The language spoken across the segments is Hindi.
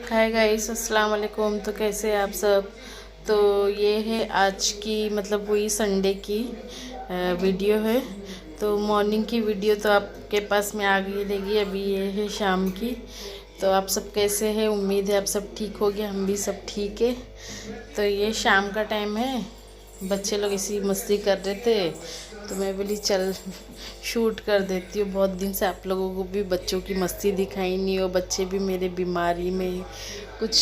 हाय गाइस, अस्सलाम वालेकुम। तो कैसे हैं आप सब। तो ये है आज की मतलब वही संडे की वीडियो है। तो मॉर्निंग की वीडियो तो आपके पास में आ गई रहेगी। अभी ये है शाम की। तो आप सब कैसे हैं, उम्मीद है आप सब ठीक होगे, हम भी सब ठीक है। तो ये शाम का टाइम है, बच्चे लोग इसी मस्ती कर रहे थे तो मैं बोली चल शूट कर देती हूँ। बहुत दिन से आप लोगों को भी बच्चों की मस्ती दिखाई नहीं हो, बच्चे भी मेरे बीमारी में कुछ,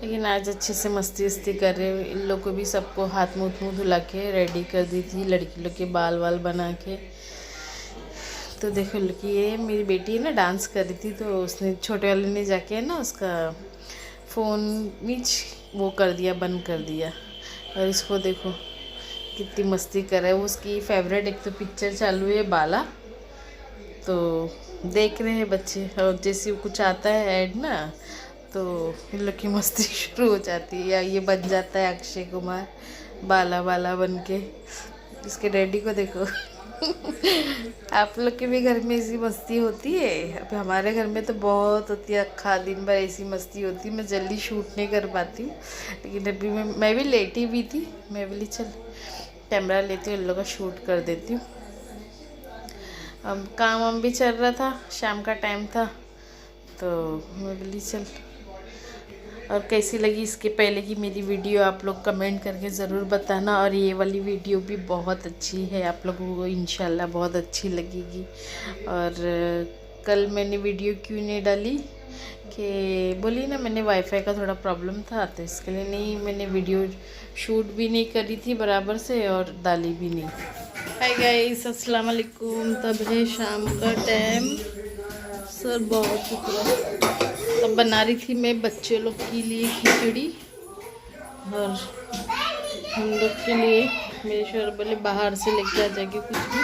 लेकिन आज अच्छे से मस्ती वस्ती कर रहे हो। इन लोग को भी सबको हाथ मुँह धुला के रेडी कर दी थी, लड़की लोग के बाल वाल बना के। तो देखो कि ये मेरी बेटी है ना, डांस कर रही थी तो उसने छोटे वाले ने जाके ना उसका फ़ोन नीच वो कर दिया, बंद कर दिया। और इसको देखो कितनी मस्ती कर रहा है। वो उसकी फेवरेट एक तो पिक्चर चालू है बाला, तो देख रहे हैं बच्चे। और जैसे वो कुछ आता है ऐड ना, तो इन लोग की मस्ती शुरू हो जाती है। या ये बन जाता है अक्षय कुमार बाला बाला बन के। इसके डैडी को देखो आप लोग के भी घर में ऐसी मस्ती होती है? अब हमारे घर में तो बहुत होती है, अक्खा दिन भर ऐसी मस्ती होती है। मैं जल्दी शूट नहीं कर पाती हूँ, लेकिन अभी मैं भी लेटी भी थी। मैं बोली चल कैमरा लेती हूँ, इन लोग का शूट कर देती हूँ। अब काम वाम भी चल रहा था, शाम का टाइम था, तो मैं बोली चल। और कैसी लगी इसके पहले की मेरी वीडियो आप लोग कमेंट करके ज़रूर बताना। और ये वाली वीडियो भी बहुत अच्छी है, आप लोगों को इंशाल्लाह बहुत अच्छी लगेगी। और कल मैंने वीडियो क्यों नहीं डाली कि बोली ना, मैंने वाईफाई का थोड़ा प्रॉब्लम था तो इसके लिए नहीं, मैंने वीडियो शूट भी नहीं करी थी बराबर से और डाली भी नहीं। हाय गाइस, अस्सलाम वालेकुम। तब है शाम का टाइम, सर बहुत दुख रहा है। तब बना रही थी मैं बच्चे लोग के लिए खिचड़ी, और हम लोग के लिए मेरे शोहर बोले बाहर से लेके आ जाएंगे कुछ भी,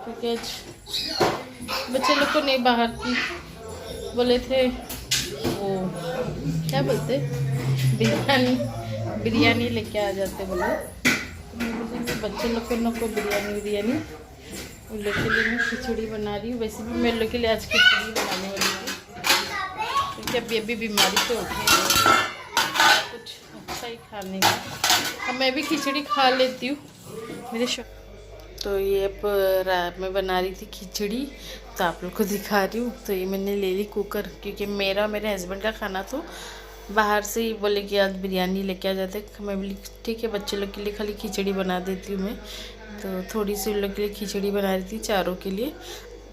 क्योंकि आज बच्चे लोग को नहीं बाहर की बोले थे, वो क्या बोलते बिरयानी बिरयानी लेके आ जाते बोले। तो बच्चे लोग को बिरयानी उन लोग के लिए मैं खिचड़ी बना रही हूँ। वैसे भी मेरे लोग के लिए आज खिचड़ी बनाने वाली थी, क्योंकि अभी बीमारी से उठी है, कुछ अच्छा ही खाने का। अब मैं भी खिचड़ी खा लेती हूँ मेरे तो ये अब रात में बना रही थी खिचड़ी, तो आप लोग को दिखा रही हूँ। तो ये मैंने ले ली कुकर, क्योंकि मेरे हस्बैंड का खाना तो बाहर से ही बोले कि आज बिरयानी लेके आ जाते। मैं बोली ठीक है, बच्चे लोग के लिए खाली खिचड़ी बना देती हूँ मैं। तो थोड़ी सी उन लोग के लिए खिचड़ी बना रही थी, चारों के लिए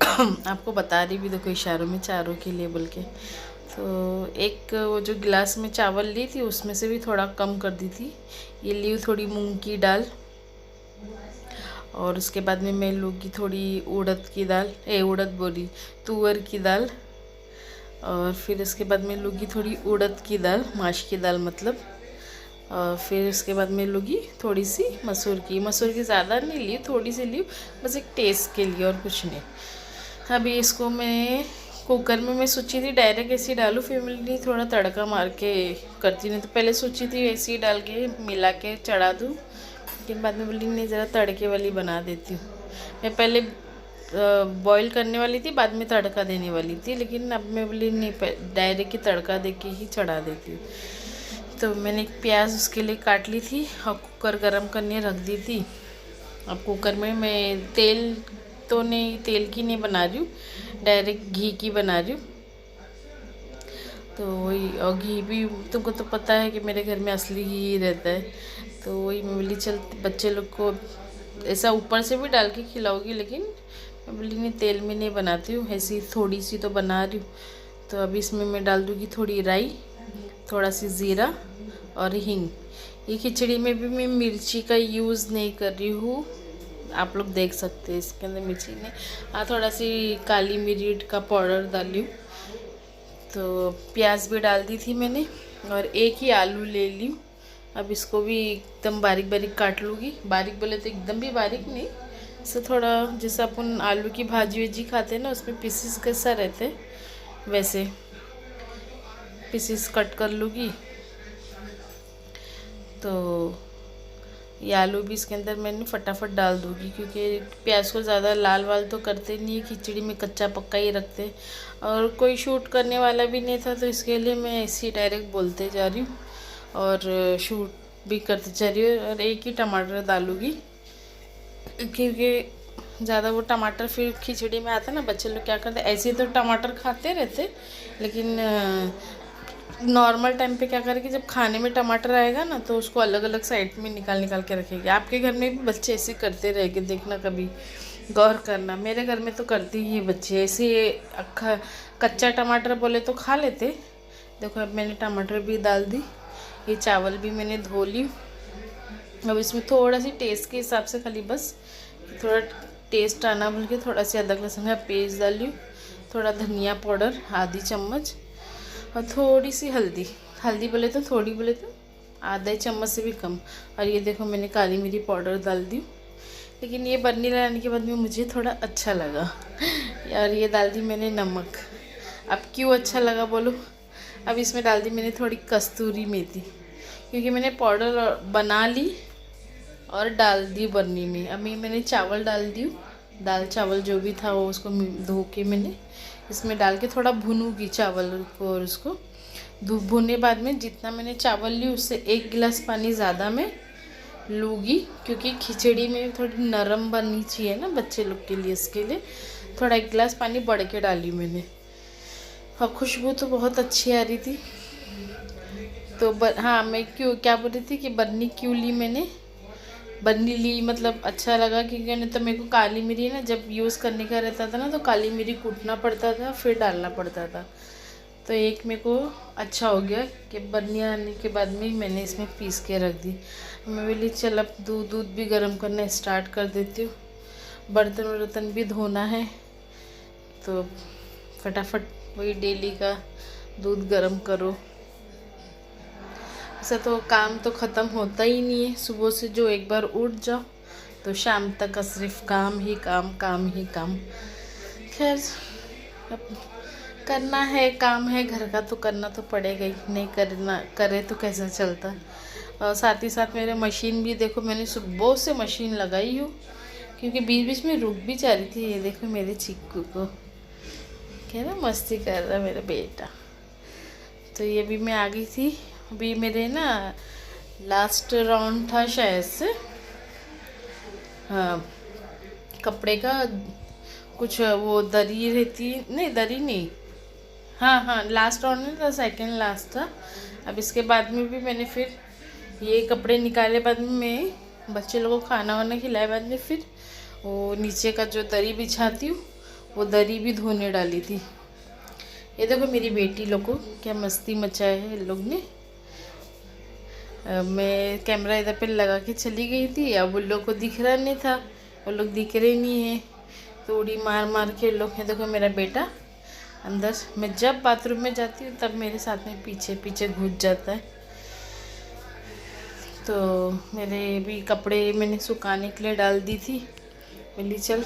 आपको बता रही भी देखो इशारों में, चारों के लिए बोल के। तो एक वो जो गिलास में चावल ली थी उसमें से भी थोड़ा कम कर दी थी। ये ली थोड़ी मूंग की दाल, और उसके बाद में मैं लूँगी थोड़ी उड़द की दाल, उड़द बोली तुअर की दाल। और फिर उसके बाद में लूँगी थोड़ी उड़द की दाल, माश की दाल मतलब। और फिर उसके बाद में लूँगी थोड़ी सी मसूर की ज़्यादा नहीं ली, थोड़ी सी ली, बस एक टेस्ट के लिए और कुछ नहीं। अभी इसको मैं कुकर में मैं सोची थी डायरेक्ट ऐसे ही डालूँ, फिर मैंने थोड़ा तड़का मार के करती, नहीं तो पहले सोची थी ऐसे ही डाल के मिला के चढ़ा दूँ, लेकिन बाद में बोली नहीं ज़रा तड़के वाली बना देती हूँ। मैं पहले बॉईल करने वाली थी, बाद में तड़का देने वाली थी, लेकिन अब मैं बोली नहीं डायरेक्ट ही तड़का दे के ही चढ़ा देती हूँ। तो मैंने एक प्याज उसके लिए काट ली थी और कुकर गरम करने रख दी थी। अब कुकर में मैं तेल की नहीं बना रही हूँ, डायरेक्ट घी की बना रही हूँ। तो वही, और घी भी तुमको तो पता है कि मेरे घर में असली घी ही रहता है। तो वही मैं बोली चल बच्चे लोग को ऐसा ऊपर से भी डाल के खिलाऊंगी, लेकिन मैं बोली नहीं तेल में नहीं बनाती हूँ, ऐसी थोड़ी सी तो बना रही हूँ। तो अभी इसमें मैं डाल दूँगी थोड़ी राई, थोड़ा सी ज़ीरा और हींग। ये खिचड़ी में भी मैं मिर्ची का यूज़ नहीं कर रही हूँ, आप लोग देख सकते हैं इसके अंदर मिर्ची नहीं। हाँ, थोड़ा सी काली मिर्च का पाउडर डाली हूँ। तो प्याज भी डाल दी थी मैंने, और एक ही आलू ले ली। अब इसको भी एकदम बारीक बारीक काट लूँगी। बारीक बोले तो एकदम भी बारीक नहीं, इससे थोड़ा जैसे अपन आलू की भाजी वाजी खाते हैं ना, उसमें पीसेस कैसा रहते हैं वैसे पीसेस कट कर लूँगी। तो ये आलू भी इसके अंदर मैंने फटाफट डाल दूँगी, क्योंकि प्याज को ज़्यादा लाल वाल तो करते नहीं है, खिचड़ी में कच्चा पक्का ही रखते और कोई शूट करने वाला भी नहीं था, तो इसके लिए मैं ऐसे ही डायरेक्ट बोलते जा रही हूँ और शूट भी करते जा रही हूँ। और एक ही टमाटर डालूँगी, क्योंकि ज़्यादा वो टमाटर फिर खिचड़ी में आता ना, बच्चे लोग क्या करते ऐसे तो टमाटर खाते रहते, लेकिन नॉर्मल टाइम पे क्या करें कि जब खाने में टमाटर आएगा ना तो उसको अलग अलग साइड में निकाल निकाल के रखेंगे। आपके घर में भी बच्चे ऐसे करते रहेंगे, देखना कभी गौर करना। मेरे घर में तो करती ही बच्चे ऐसे कच्चा टमाटर बोले तो खा लेते। देखो अब मैंने टमाटर भी डाल दी, ये चावल भी मैंने धो ली। अब इसमें थोड़ा सी टेस्ट के हिसाब से, खाली बस थोड़ा टेस्ट आना बोल के थोड़ा सी अदरक लहसुन का पेस्ट डाली, थोड़ा धनिया पाउडर आधी चम्मच और थोड़ी सी हल्दी बोले तो थोड़ी, बोले तो आधा चम्मच से भी कम। और ये देखो मैंने काली मिर्ची पाउडर डाल दी, लेकिन ये बर्नी लगाने के बाद में मुझे थोड़ा अच्छा लगा। और ये डाल दी मैंने नमक। अब क्यों अच्छा लगा बोलो, अब इसमें डाल दी मैंने थोड़ी कस्तूरी मेथी, क्योंकि मैंने पाउडर बना ली और डाल दी बर्नी में। अभी मैंने चावल डाल दी, दाल चावल जो भी था वो उसको धो के मैंने इसमें डाल के थोड़ा भूनूंगी चावल को, और उसको भूनने बाद में जितना मैंने चावल ली उससे 1 गिलास पानी ज़्यादा मैं लूँगी, क्योंकि खिचड़ी में थोड़ी नरम बननी चाहिए ना बच्चे लोग के लिए, इसके लिए थोड़ा 1 गिलास पानी बढ़ के डाली मैंने। और खुशबू तो बहुत अच्छी आ रही थी। तो हाँ, मैं क्या बोल रही थी कि बर्नी क्यों ली मैंने, बर्नी ली मतलब अच्छा लगा, क्योंकि नहीं तो मेरे को काली मिर्ची ना जब यूज़ करने का रहता था ना तो काली मिर्ची कूटना पड़ता था, फिर डालना पड़ता था। तो एक मेरे को अच्छा हो गया कि बर्नी आने के बाद में मैंने इसमें पीस के रख दी। मैं बोली चल अब दूध भी गर्म करना स्टार्ट कर देती हूँ, बर्तन भी धोना है, तो फटाफट वही डेली का दूध गर्म करो। ऐसा तो काम तो ख़त्म होता ही नहीं है, सुबह से जो एक बार उठ जाओ तो शाम तक का सिर्फ काम ही काम ही काम। खैर अब करना है, काम है घर का तो करना तो पड़ेगा ही, नहीं करे तो कैसा चलता। और साथ ही साथ मेरे मशीन भी देखो, मैंने सुबह से मशीन लगाई हूँ, क्योंकि बीच बीच में रुक भी जा रही थी। ये देखो मेरे चिक्कू को क्या ना मस्ती कर रहा मेरा बेटा। तो ये भी मैं आ गई थी, अभी मेरे ना लास्ट राउंड था शायद से, हाँ कपड़े का कुछ वो दरी रहती नहीं, दरी नहीं, हाँ लास्ट राउंड में था, सेकंड लास्ट था। अब इसके बाद में भी मैंने फिर ये कपड़े निकाले, बाद में मैं बच्चे लोगों को खाना वाना खिलाए, बाद में फिर वो नीचे का जो दरी बिछाती हूँ वो दरी भी धोने डाली थी। ये देखो मेरी बेटी लोग को क्या मस्ती मचाए है इन लोग ने। मैं कैमरा इधर पे लगा के चली गई थी, अब उन लोग को दिख रहा नहीं था, वो लोग दिख रहे नहीं है, तो उड़ी मार मार के लोग। ये देखो मेरा बेटा अंदर, मैं जब बाथरूम में जाती हूँ तब मेरे साथ में पीछे पीछे घुस जाता है। तो मेरे भी कपड़े मैंने सुखाने के लिए डाल दी थी, बोली चल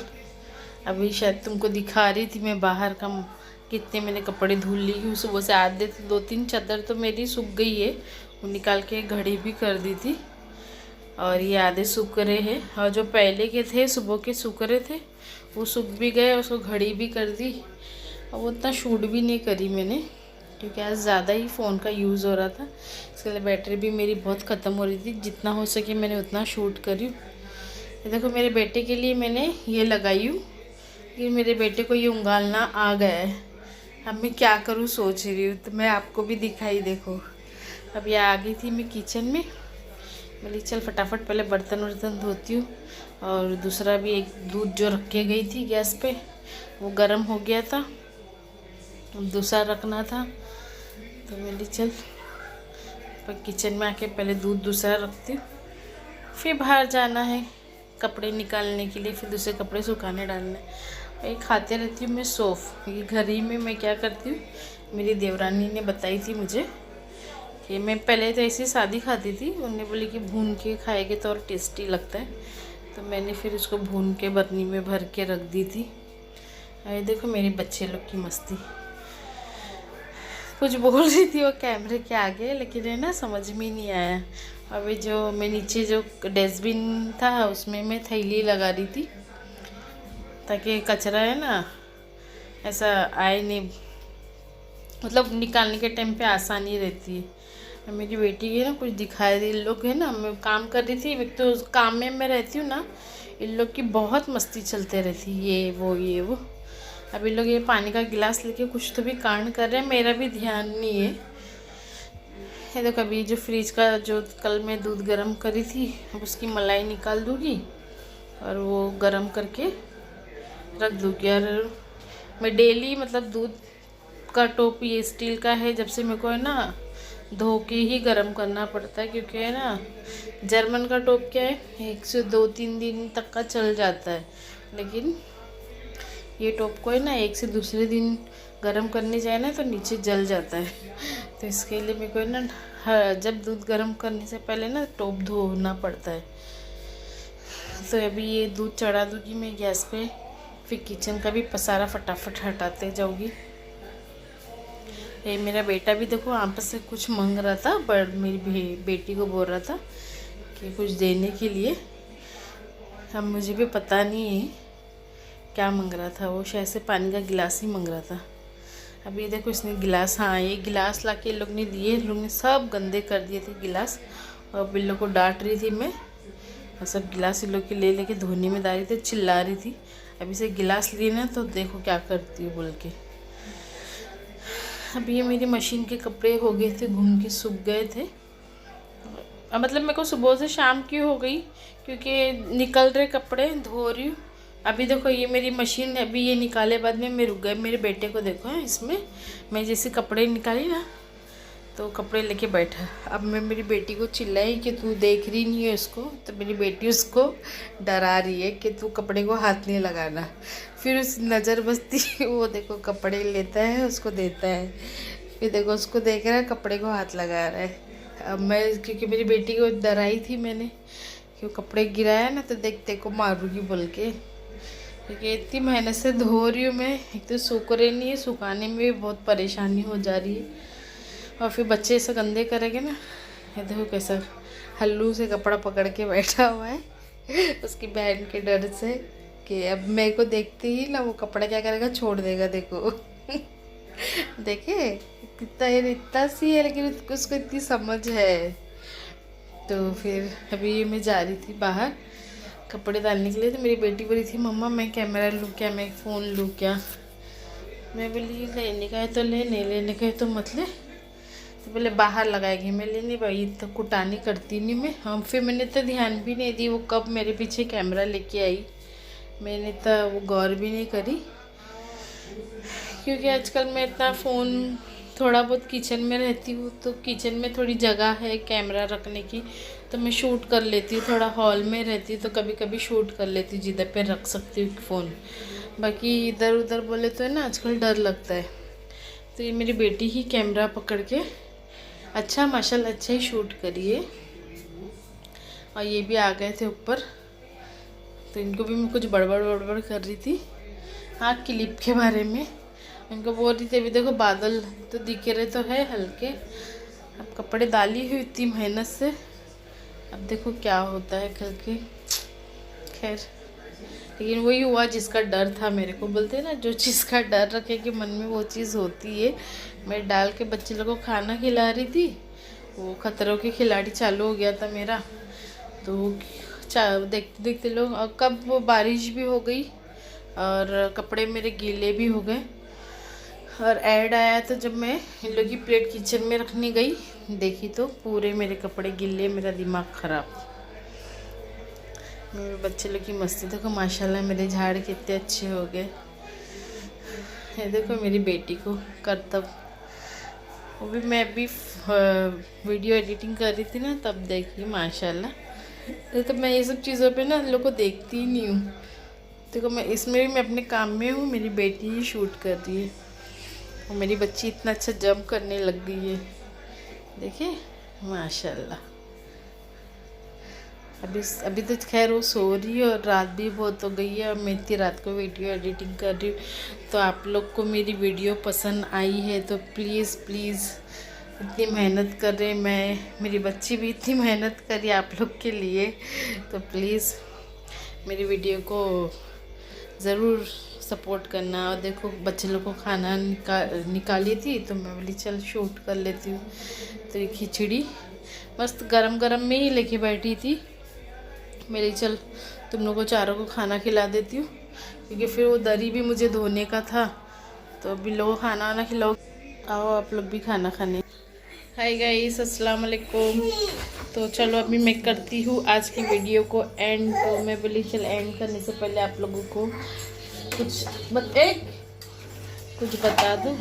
अभी शायद तुमको दिखा रही थी मैं बाहर का कितने मैंने कपड़े धुल ली हूँ सुबह से। आधे 2-3 चादर तो मेरी सूख गई है, वो निकाल के घड़ी भी कर दी थी, और ये आधे सूख रहे हैं, और जो पहले के थे सुबह के सूख रहे थे वो सूख भी गए, उसको घड़ी भी कर दी। और वो उतना शूट भी नहीं करी मैंने, क्योंकि आज ज़्यादा ही फ़ोन का यूज़ हो रहा था, इसके लिए बैटरी भी मेरी बहुत ख़त्म हो रही थी। जितना हो सके मैंने उतना शूट करी। ये देखो मेरे बेटे के लिए मैंने ये लगाई हूँ कि मेरे बेटे को ये उंगालना आ गया है। अब मैं क्या करूँ सोच रही हूँ, तो मैं आपको भी दिखाई। देखो अब ये आ गई थी मैं किचन में, बोली चल फटाफट पहले बर्तन धोती हूँ, और दूसरा भी एक दूध जो रख के गई थी गैस पे वो गर्म हो गया था, दूसरा रखना था, तो मैंने चल पर किचन में आके पहले दूध दूसरा रखती हूँ, फिर बाहर जाना है कपड़े निकालने के लिए, फिर दूसरे कपड़े सुखाने डालने। ये खाते रहती हूँ मैं सौंफ। ये घर ही में मैं क्या करती हूँ, मेरी देवरानी ने बताई थी मुझे कि मैं पहले तो ऐसी सादी खाती थी, उन्होंने बोली कि भून के खाएंगे तो और टेस्टी लगता है, तो मैंने फिर उसको भून के बर्नी में भर के रख दी थी। ये देखो मेरे बच्चे लोग की मस्ती। कुछ बोल रही थी वो कैमरे के आगे, लेकिन है ना समझ में नहीं आया। अभी जो मैं नीचे जो डस्टबिन था उसमें मैं थैली लगा रही थी, ताकि कचरा है ना ऐसा आए नहीं, मतलब निकालने के टाइम पे आसानी रहती है। मेरी बेटी की ना कुछ दिखाई दे, लोग है ना, मैं काम कर रही थी, एक तो काम में मैं रहती हूँ ना, इन लोग की बहुत मस्ती चलते रहती, ये वो। अब इन लोग ये पानी का गिलास लेके कुछ तो भी कांड कर रहे हैं, मेरा भी ध्यान नहीं है। ये तो कभी जो फ्रिज का जो कल मैं दूध गर्म करी थी, अब उसकी मलाई निकाल दूँगी और वो गर्म करके रख दूँगी। और मैं डेली मतलब दूध का टोप ये स्टील का है, जब से मेरे को है ना धो के ही गर्म करना पड़ता है, क्योंकि है ना जर्मन का टोप क्या है 1 से 2-3 दिन तक का चल जाता है, लेकिन ये टोप को है ना 1 से दूसरे दिन गर्म करने जाए ना तो नीचे जल जाता है। तो इसके लिए मेरे को है ना जब दूध गर्म करने से पहले ना टोप धोना पड़ता है। तो अभी ये दूध चढ़ा दूँगी मैं गैस पे, फिर किचन का भी पसारा फटाफट हटाते जाऊँगी। ये मेरा बेटा भी देखो आपस से कुछ मांग रहा था, पर मेरी बेटी को बोल रहा था कि कुछ देने के लिए। अब मुझे भी पता नहीं है क्या मांग रहा था, वो शायद से पानी का गिलास ही मांग रहा था। अभी देखो इसने गिलास, हाँ ये गिलास ला के लोग ने दिए, लोग ने सब गंदे कर दिए थे गिलास, और बिल्लो को डांट रही थी मैं, और सब गिलास इन लोग के ले लेके धोने में डाल रही थी, चिल्ला रही थी। अभी से गिलास लिए ना तो देखो क्या करती है बोल के। अब ये मेरी मशीन के कपड़े हो गए थे, घूम के सूख गए थे, मतलब मेरे को सुबह से शाम की हो गई, क्योंकि निकल रहे कपड़े धो रही हूँ। अभी देखो ये मेरी मशीन, अभी ये निकाले बाद में मैं रुक गई। मेरे बेटे को देखो है इसमें, मैं जैसे कपड़े निकाली ना तो कपड़े लेके बैठा। अब मैं मेरी बेटी को चिल्लाई कि तू देख रही नहीं है उसको, तो मेरी बेटी उसको डरा रही है कि तू कपड़े को हाथ नहीं लगाना। फिर उस नज़र बसती वो देखो कपड़े लेता है उसको देता है, फिर देखो उसको देख रहा है कपड़े को हाथ लगा रहा है। अब मैं क्योंकि मेरी बेटी को डराई थी मैंने कि वो कपड़े गिराया ना तो देखते को मारूंगी बोल के, क्योंकि इतनी मेहनत से धो रही हूँ मैं, एक तो सूख रहे नहीं है, सुखाने में भी बहुत परेशानी हो जा रही है। और फिर बच्चे ऐसे गंदे करेंगे ना, ये देखो कैसा हल्लू से कपड़ा पकड़ के बैठा हुआ है उसकी बहन के डर से कि अब मेरे को देखते ही ना वो कपड़ा क्या करेगा, छोड़ देगा। देखो देखे इतना सी है, लेकिन उसको इतनी समझ है। तो फिर अभी मैं जा रही थी बाहर कपड़े डालने के लिए, तो मेरी बेटी बोली थी मम्मा मैं कैमरा लूँ क्या, मैं फ़ोन लूँ क्या। मैं बोली लेने का है तो ले, नहीं लेने का है तो मत ले। तो बोले बाहर लगाएगी, मैं लेनी भाई तो कुटानी करती नहीं मैं। हम फिर मैंने तो ध्यान भी नहीं दी वो कब मेरे पीछे कैमरा लेके आई, मैंने तो वो गौर भी नहीं करी, क्योंकि आजकल मैं इतना फ़ोन थोड़ा बहुत किचन में रहती हूँ, तो किचन में थोड़ी जगह है कैमरा रखने की, तो मैं शूट कर लेती हूँ। थोड़ा हॉल में रहती हूँ तो कभी कभी शूट कर लेती हूँ जिधर पे रख सकती हूँ फ़ोन, बाकी इधर उधर बोले तो है ना आजकल डर लगता है। तो ये मेरी बेटी ही कैमरा पकड़ के अच्छा माशाल्लाह अच्छा ही शूट करिए। और ये भी आ गए थे ऊपर, तो इनको भी मैं कुछ बड़बड़ कर रही थी हाँ क्लिप के बारे में। इनको बोल रही थी अभी देखो बादल तो दिख रहे तो है हल्के, अब कपड़े डाली हुई इतनी मेहनत से, अब देखो क्या होता है कल के। खैर लेकिन वही हुआ जिसका डर था मेरे को, बोलते हैं ना जो चीज़ का डर रखे कि मन में वो चीज़ होती है। मैं डाल के बच्चे लोगों को खाना खिला रही थी, वो खतरों के खिलाड़ी चालू हो गया था मेरा, तो देखते देखते लोग, और कब वो बारिश भी हो गई और कपड़े मेरे गीले भी हो गए। और ऐड आया तो जब मैं इन लोग की प्लेट किचन में रखने गई, देखी तो पूरे मेरे कपड़े गिले, मेरा दिमाग ख़राब। मेरे बच्चे लोग की मस्ती देखो माशाल्लाह, मेरे झाड़ कितने अच्छे हो गए। ये देखो मेरी बेटी को करतब, वो भी मैं भी वीडियो एडिटिंग कर रही थी ना तब देखी माशाल्लाह। तो मैं ये सब चीज़ों पे ना लोगों को देखती ही नहीं हूँ, देखो मैं इसमें भी मैं अपने काम में हूँ, मेरी बेटी ही शूट कर रही है और मेरी बच्ची इतना अच्छा जंप करने लग गई है, देखिए माशाल्लाह। अभी तो खैर वो सो रही है और रात भी बहुत हो गई है और मैं इतनी रात को वीडियो एडिटिंग कर रही हूँ। तो आप लोग को मेरी वीडियो पसंद आई है तो प्लीज़ प्लीज़, इतनी मेहनत कर रहे मैं, मेरी बच्ची भी इतनी मेहनत करी आप लोग के लिए, तो प्लीज़ मेरी वीडियो को ज़रूर सपोर्ट करना। और देखो बच्चे लोग को खाना निकाली थी तो मैं बोली चल शूट कर लेती हूँ। तो ये खिचड़ी मस्त गरम गरम में ही लेके बैठी थी, मेरी चल तुम लोगों को चारों को खाना खिला देती हूँ, क्योंकि फिर वो दरी भी मुझे धोने का था। तो अभी लोगों को खाना वाना खिलाओ, आओ आप लोग भी खाना खाने। हाय गाइस, अस्सलाम वालेकुम। तो चलो अभी मैं करती हूँ आज की वीडियो को एंड। तो मैं बोली चल एंड करने से पहले आप लोगों को कुछ बता दूँ।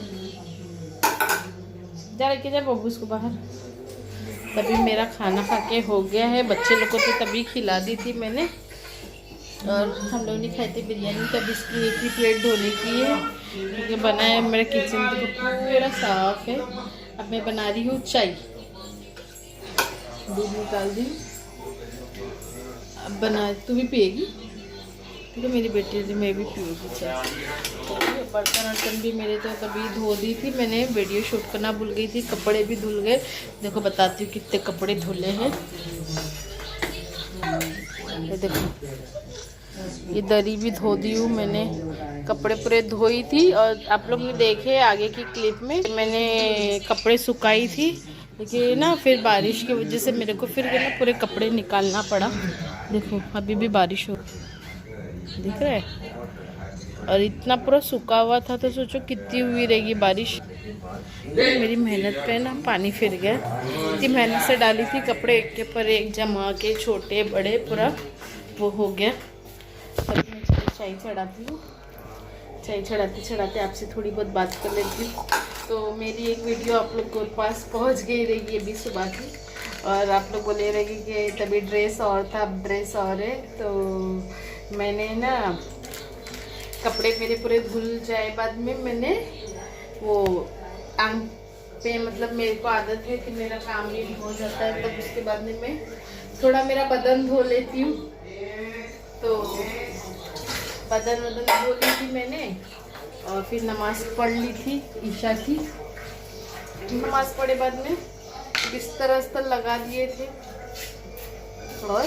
जा लेके जा बब्बू उसको बाहर। तभी मेरा खाना खा के हो गया है, बच्चे लोग को तो तभी खिला दी थी मैंने, और हम लोग ने खाई थी बिरयानी। तब इसकी एक ही प्लेट धोने की है, क्योंकि बना है मेरा किचन देखो पूरा साफ है। अब मैं बना रही हूँ चाय, दूध निकाल दी। अब बना, तू भी पिएगी? ठीक है मेरी बेटी, मैं भी पीऊँगी चाय। बर्तन वर्तन भी मेरे तो कभी धो दी थी मैंने, वीडियो शूट करना भूल गई थी, कपड़े भी धुल गए। देखो बताती हूँ कितने कपड़े धुले हैं। ये देखो ये दरी भी धो दी हूँ मैंने, कपड़े पूरे धोई थी। और आप लोग ने देखे आगे की क्लिप में मैंने कपड़े सुखाई थी, लेकिन ना फिर बारिश की वजह से मेरे को फिर ना पूरे कपड़े निकालना पड़ा। देखो अभी भी बारिश हो, दिख रहा है, और इतना पूरा सूखा हुआ था तो सोचो कितनी हुई रहेगी बारिश। तो मेरी मेहनत पे ना पानी फिर गया, इतनी मेहनत से डाली थी कपड़े एक के ऊपर एक जमा के, छोटे बड़े पूरा वो हो गया। तब मैं चाय चढ़ाती हूँ, चाय चढ़ाते आपसे थोड़ी बहुत बात कर लेती हूँ। तो मेरी एक वीडियो आप लोग के पास पहुँच गई रहेगी अभी सुबह की, और आप लोग बोले रहेगी कि तभी ड्रेस और था अब ड्रेस और है। तो मैंने ना कपड़े मेरे पूरे धुल जाए बाद में मैंने वो आंग पे, मतलब मेरे को आदत है कि मेरा काम भी हो जाता है, तब उसके बाद में मैं थोड़ा मेरा बदन धो लेती हूँ। तो बदन धो ली थी मैंने, और फिर नमाज पढ़ ली थी ईशा की। नमाज पढ़े बाद में बिस्तर अस्तर लगा दिए थे, और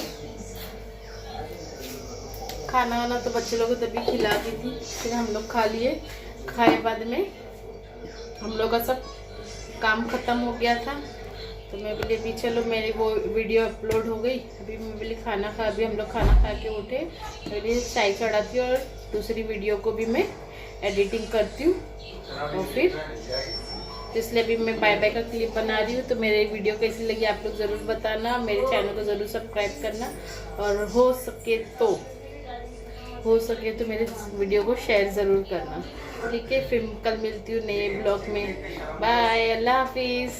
खाना वाना तो बच्चे लोगों को तभी खिला दी थी। फिर हम लोग खा लिए, खाए बाद में हम लोग का सब काम ख़त्म हो गया था। तो मैं बोली अभी चलो मेरी वो वीडियो अपलोड हो गई। अभी मैं बोली खाना खा, अभी हम लोग खाना खा के उठे, मेरी चाय चढ़ाती हूँ और दूसरी वीडियो को भी मैं एडिटिंग करती हूँ। और फिर तो इसलिए अभी मैं बाय बाय का क्लिप बना रही हूँ। तो मेरी वीडियो कैसी लगी आप लोग ज़रूर बताना, मेरे चैनल को ज़रूर सब्सक्राइब करना, और हो सके तो मेरे वीडियो को शेयर ज़रूर करना। ठीक है, फिर कल मिलती हूँ नए ब्लॉग में। बाय, अल्लाह हाफिज़।